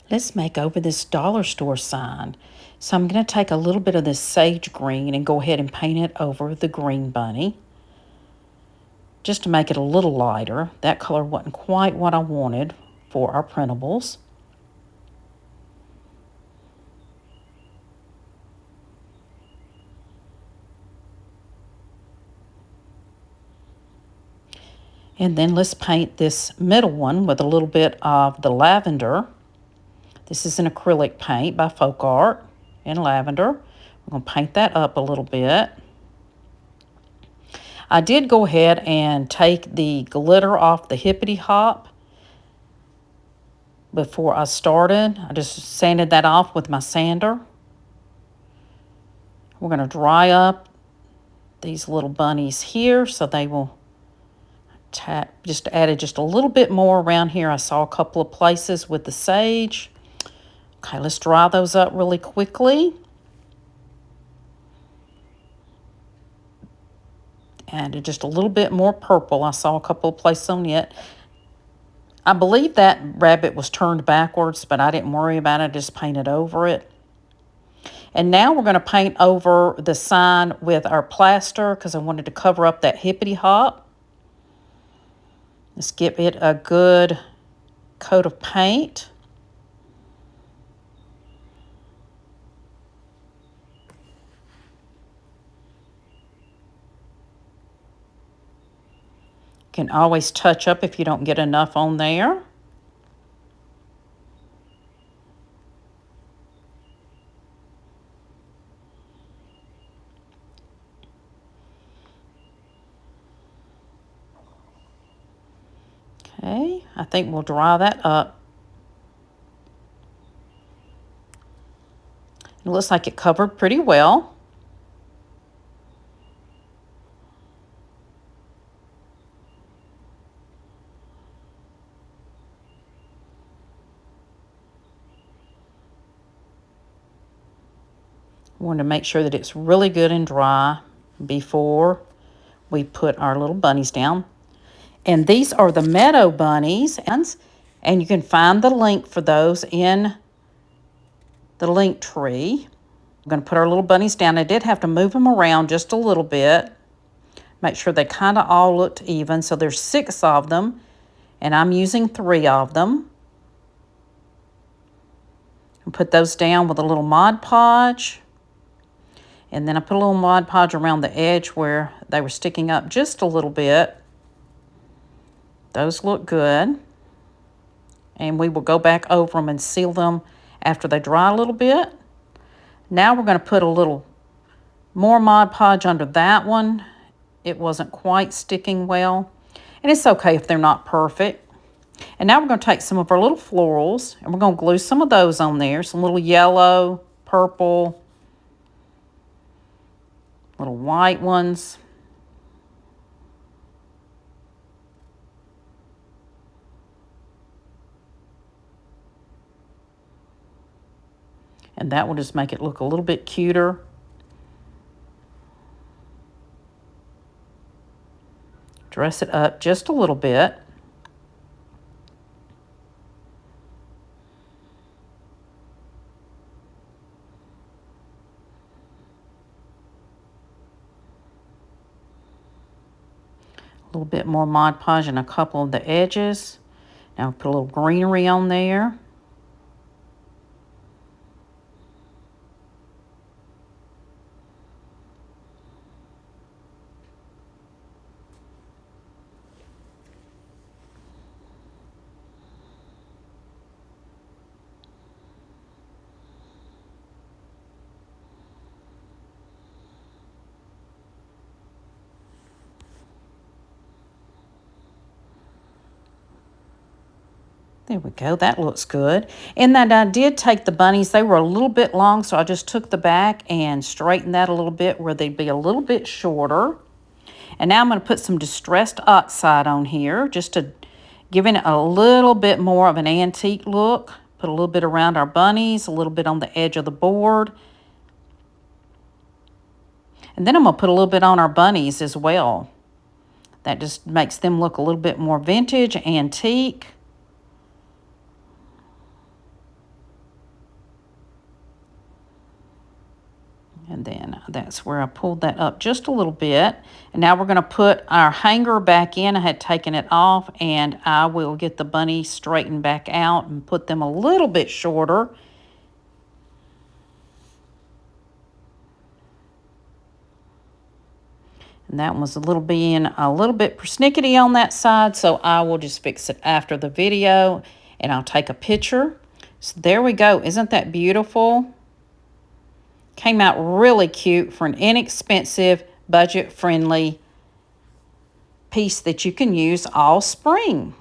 Let's make over this dollar store sign. So I'm going to take a little bit of this sage green and go ahead and paint it over the green bunny, just to make it a little lighter. That color wasn't quite what I wanted for our printables. And then let's paint this middle one with a little bit of the lavender. This is an acrylic paint by Folk Art in lavender. We're going to paint that up a little bit. I did go ahead and take the glitter off the hippity hop before I started. I just sanded that off with my sander. We're going to dry up these little bunnies here so they will just added just a little bit more around here. I saw a couple of places with the sage. Okay, let's dry those up really quickly. Added just a little bit more purple. I saw a couple of places on it. I believe that rabbit was turned backwards, but I didn't worry about it. I just painted over it. And now we're going to paint over the sign with our plaster because I wanted to cover up that hippity hop. Let's give it a good coat of paint. You can always touch up if you don't get enough on there. Okay, I think we'll dry that up. It looks like it covered pretty well. We want to make sure that it's really good and dry before we put our little bunnies down. And these are the Meadow Bunnies, and you can find the link for those in the link tree. We're going to put our little bunnies down. I did have to move them around just a little bit. Make sure they kind of all looked even. So there's 6 of them, and I'm using 3 of them. And put those down with a little Mod Podge. And then I put a little Mod Podge around the edge where they were sticking up just a little bit. Those look good. And we will go back over them and seal them after they dry a little bit. Now we're going to put a little more Mod Podge under that one. It wasn't quite sticking well. And it's okay if they're not perfect. And now we're going to take some of our little florals and we're going to glue some of those on there. Some little yellow, purple, little white ones. And that will just make it look a little bit cuter. Dress it up just a little bit. A little bit more Mod Podge and a couple of the edges. Now put a little greenery on there. There we go. That looks good. And that I did take the bunnies. They were a little bit long, so I just took the back and straightened that a little bit where they'd be a little bit shorter. And now I'm going to put some distressed oxide on here just to give it a little bit more of an antique look. Put a little bit around our bunnies, a little bit on the edge of the board. And then I'm going to put a little bit on our bunnies as well. That just makes them look a little bit more vintage, antique. And then that's where I pulled that up just a little bit. And now we're going to put our hanger back in. I had taken it off, and I will get the bunnies straightened back out and put them a little bit shorter. And that one was a little bit persnickety on that side, so I will just fix it after the video, and I'll take a picture. So there we go. Isn't that beautiful? Came out really cute for an inexpensive, budget-friendly piece that you can use all spring.